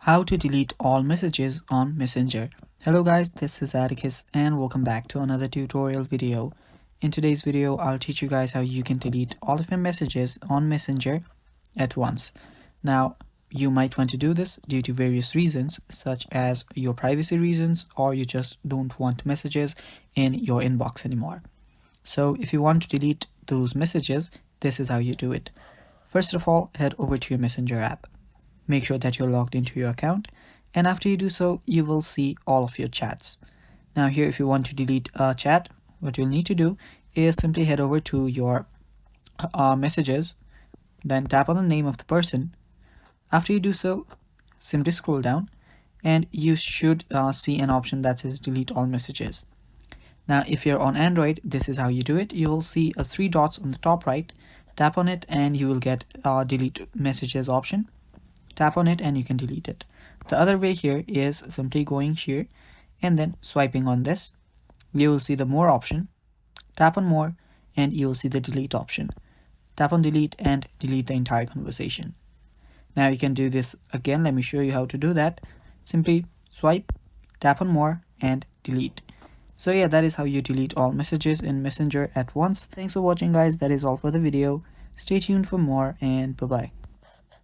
How to delete all messages on Messenger. Hello guys, this is Atticus and welcome back to another tutorial video. In today's video, I'll teach you guys how you can delete all of your messages on Messenger at once. Now, you might want to do this due to various reasons such as your privacy reasons, or you just don't want messages in your inbox anymore. So if you want to delete those messages, this is how you do it. First of all, head over to your Messenger app. Make sure that you're logged into your account, and after you do so, you will see all of your chats. Now here, if you want to delete a chat, what you'll need to do is simply head over to your messages, then tap on the name of the person. After you do so, simply scroll down and you should see an option that says delete all messages. Now if you're on Android, this is how you do it. You will see a 3 dots on the top right. Tap on it and you will get delete messages option. Tap on it and you can delete it. The other way here is simply going here and then swiping on this. You will see the more option. Tap on more and you will see the delete option. Tap on delete and delete the entire conversation. Now you can do this again. Let me show you how to do that. Simply swipe, tap on more and delete. So yeah, that is how you delete all messages in Messenger at once. Thanks for watching guys. That is all for the video. Stay tuned for more and bye bye.